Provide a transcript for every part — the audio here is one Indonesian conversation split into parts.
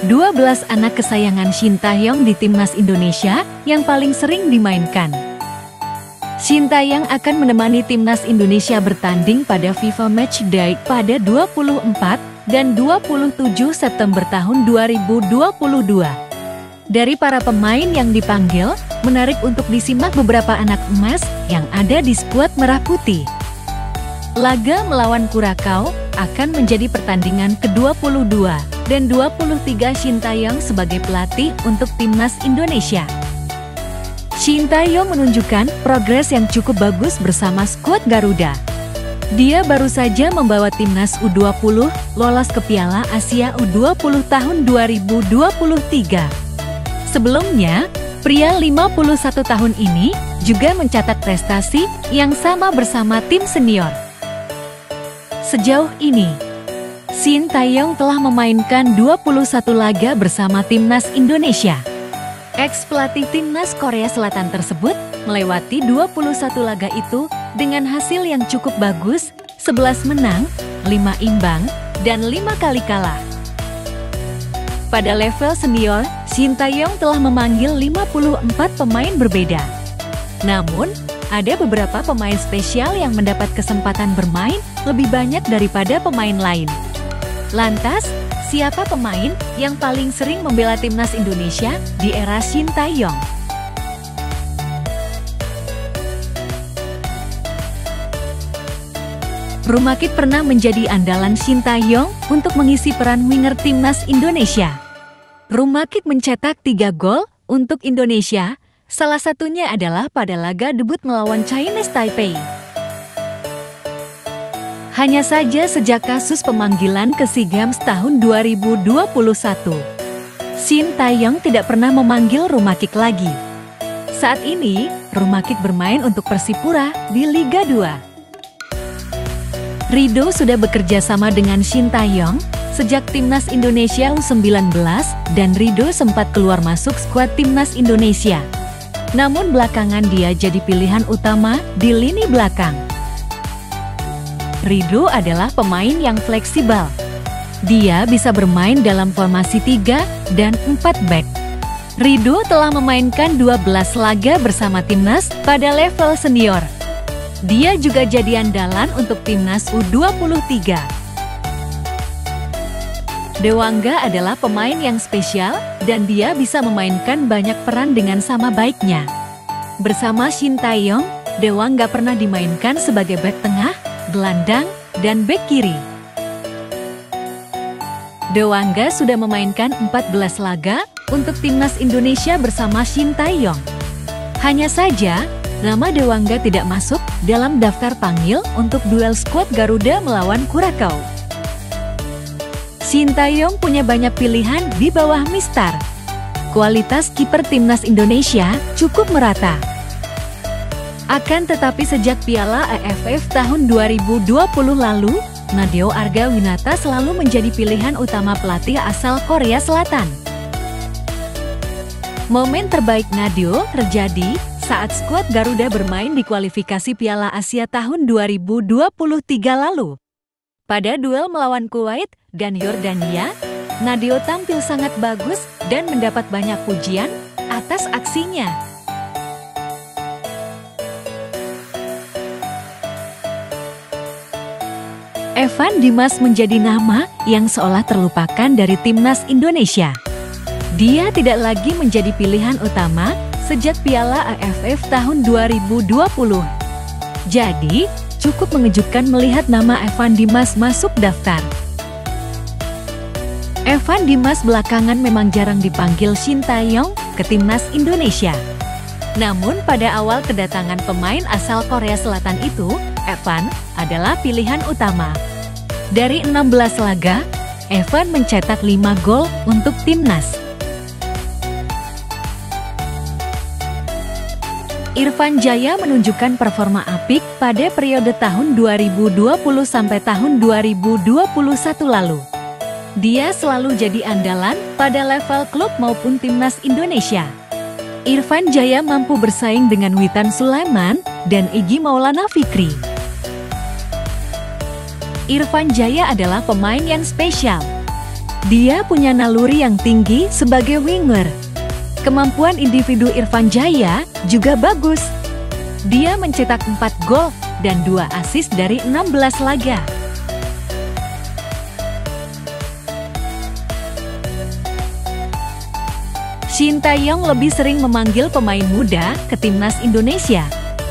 12 anak kesayangan Shin Tae-yong di timnas Indonesia yang paling sering dimainkan. Shin Tae-yong akan menemani timnas Indonesia bertanding pada FIFA Matchday pada 24 dan 27 September tahun 2022. Dari para pemain yang dipanggil, menarik untuk disimak beberapa anak emas yang ada di skuad Merah Putih. Laga melawan Kurakau akan menjadi pertandingan ke-22 dan 23 Shin Tae-yong sebagai pelatih untuk timnas Indonesia. Shin Tae-yong menunjukkan progres yang cukup bagus bersama skuad Garuda. Dia baru saja membawa timnas U20 lolos ke Piala Asia U20 tahun 2023. Sebelumnya, pria 51 tahun ini juga mencatat prestasi yang sama bersama tim senior. Sejauh ini, Shin Tae-yong telah memainkan 21 laga bersama timnas Indonesia. Ex-pelatih timnas Korea Selatan tersebut melewati 21 laga itu dengan hasil yang cukup bagus, 11 menang, 5 imbang, dan 5 kali kalah. Pada level senior, Shin Tae-yong telah memanggil 54 pemain berbeda. Namun, ada beberapa pemain spesial yang mendapat kesempatan bermain lebih banyak daripada pemain lain. Lantas, siapa pemain yang paling sering membela timnas Indonesia di era Shin Tae-yong? Rumakit pernah menjadi andalan Shin Tae-yong untuk mengisi peran winger timnas Indonesia. Rumakit mencetak 3 gol untuk Indonesia, salah satunya adalah pada laga debut melawan Chinese Taipei. Hanya saja sejak kasus pemanggilan ke SEA Games tahun 2021, Shin Tae-yong tidak pernah memanggil Rumakit lagi. Saat ini, Rumakit bermain untuk Persipura di Liga 2. Rido sudah bekerja sama dengan Shin Tae-yong sejak timnas Indonesia U19 dan Rido sempat keluar masuk skuad timnas Indonesia. Namun belakangan dia jadi pilihan utama di lini belakang. Rido adalah pemain yang fleksibel. Dia bisa bermain dalam formasi 3 dan 4 back. Rido telah memainkan 12 laga bersama timnas pada level senior. Dia juga jadi andalan untuk timnas U23. Dewangga adalah pemain yang spesial dan dia bisa memainkan banyak peran dengan sama baiknya. Bersama Shin Tae-yong, Dewangga pernah dimainkan sebagai bek tengah, gelandang, dan bek kiri. Dewangga sudah memainkan 14 laga untuk timnas Indonesia bersama Shin Tae-yong. Hanya saja, nama Dewangga tidak masuk dalam daftar panggil untuk duel skuad Garuda melawan Kurakau. Shin Tae-yong punya banyak pilihan di bawah Mistar. Kualitas kiper timnas Indonesia cukup merata. Akan tetapi sejak Piala AFF tahun 2020 lalu, Nadeo Argawinata selalu menjadi pilihan utama pelatih asal Korea Selatan. Momen terbaik Nadeo terjadi saat skuad Garuda bermain di kualifikasi Piala Asia tahun 2023 lalu. Pada duel melawan Kuwait dan Yordania, Nadeo tampil sangat bagus dan mendapat banyak pujian atas aksinya. Evan Dimas menjadi nama yang seolah terlupakan dari timnas Indonesia. Dia tidak lagi menjadi pilihan utama sejak Piala AFF tahun 2020. Jadi, cukup mengejutkan melihat nama Evan Dimas masuk daftar. Evan Dimas belakangan memang jarang dipanggil Shin Tae-yong ke timnas Indonesia. Namun pada awal kedatangan pemain asal Korea Selatan itu, Evan adalah pilihan utama. Dari 16 laga, Evan mencetak 5 gol untuk timnas. Irfan Jaya menunjukkan performa apik pada periode tahun 2020 sampai tahun 2021 lalu. Dia selalu jadi andalan pada level klub maupun timnas Indonesia. Irfan Jaya mampu bersaing dengan Witan Sulaiman dan Egy Maulana Fikri. Irfan Jaya adalah pemain yang spesial. Dia punya naluri yang tinggi sebagai winger. Kemampuan individu Irfan Jaya juga bagus. Dia mencetak 4 gol dan 2 assist dari 16 laga. Shin Tae-yong lebih sering memanggil pemain muda ke timnas Indonesia.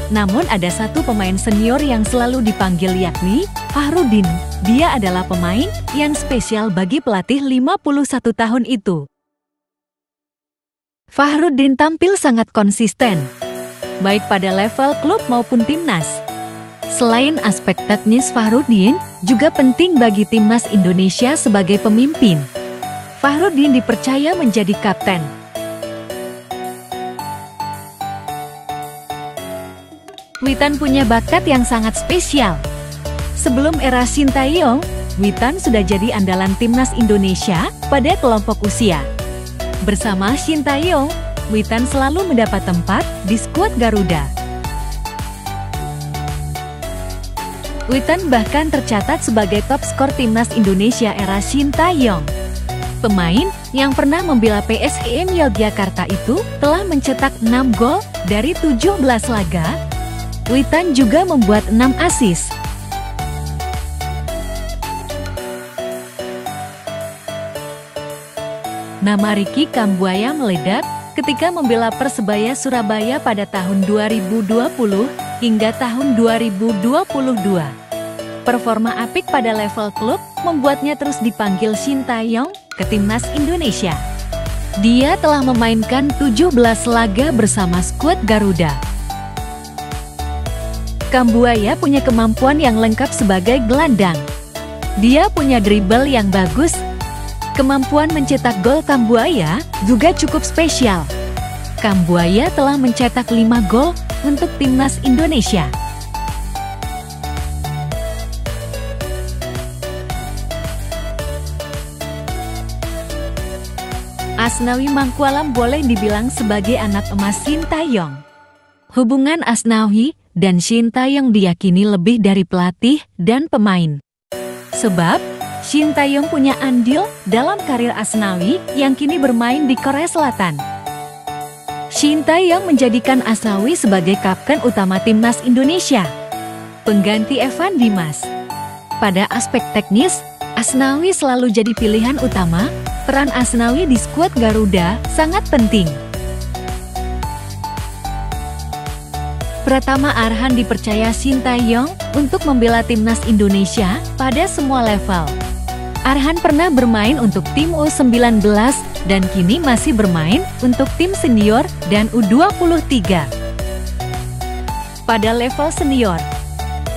Namun ada satu pemain senior yang selalu dipanggil, yakni Fahrudin. Dia adalah pemain yang spesial bagi pelatih 51 tahun itu. Fahrudin tampil sangat konsisten, baik pada level klub maupun timnas. Selain aspek teknis, Fahrudin juga penting bagi timnas Indonesia sebagai pemimpin. Fahrudin dipercaya menjadi kapten. Witan punya bakat yang sangat spesial. Sebelum era Shin Tae-yong, Witan sudah jadi andalan timnas Indonesia pada kelompok usia. Bersama Shin Tae-yong, Witan selalu mendapat tempat di skuad Garuda. Witan bahkan tercatat sebagai top skor timnas Indonesia era Shin Tae-yong. Pemain yang pernah membela PSIM Yogyakarta itu telah mencetak 6 gol dari 17 laga. Witan juga membuat 6 assist. Nama Ricky Kambuaya meledak ketika membela Persebaya Surabaya pada tahun 2020 hingga tahun 2022. Performa apik pada level klub membuatnya terus dipanggil Shin Tae-yong ke timnas Indonesia. Dia telah memainkan 17 laga bersama skuad Garuda. Kambuaya punya kemampuan yang lengkap sebagai gelandang. Dia punya dribble yang bagus. Kemampuan mencetak gol Kambuaya juga cukup spesial. Kambuaya telah mencetak 5 gol untuk timnas Indonesia. Asnawi Mangkualam boleh dibilang sebagai anak emas Shin Tae-yong. Hubungan Asnawi dan Shin Tae-yong diyakini lebih dari pelatih dan pemain. Sebab, Shin Tae-yong punya andil dalam karir Asnawi yang kini bermain di Korea Selatan. Shin Tae-yong menjadikan Asnawi sebagai kapten utama timnas Indonesia, pengganti Evan Dimas. Pada aspek teknis, Asnawi selalu jadi pilihan utama. Peran Asnawi di skuad Garuda sangat penting. Pratama Arhan dipercaya Shin Tae-yong untuk membela timnas Indonesia pada semua level. Arhan pernah bermain untuk tim U19 dan kini masih bermain untuk tim senior dan U23. Pada level senior,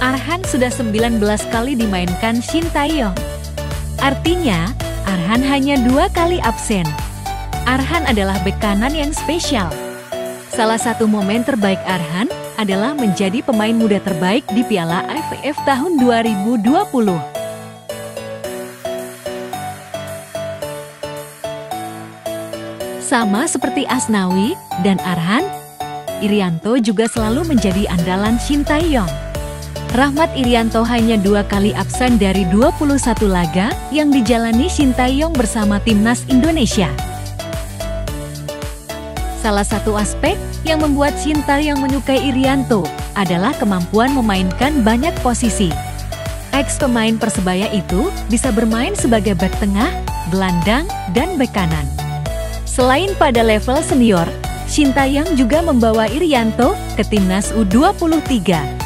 Arhan sudah 19 kali dimainkan Shin Tae-yong. Artinya, Arhan hanya 2 kali absen. Arhan adalah bek kanan yang spesial. Salah satu momen terbaik Arhan adalah menjadi pemain muda terbaik di Piala AFF tahun 2020. Sama seperti Asnawi dan Arhan, Irianto juga selalu menjadi andalan Shin Tae-yong. Rahmat Irianto hanya 2 kali absen dari 21 laga yang dijalani Shin Tae-yong bersama timnas Indonesia. Salah satu aspek yang membuat Shin Tae-yong menyukai Irianto adalah kemampuan memainkan banyak posisi. Ex pemain Persebaya itu bisa bermain sebagai bek tengah, gelandang, dan bek kanan. Selain pada level senior, Shin Tae-yong juga membawa Irianto ke timnas U23.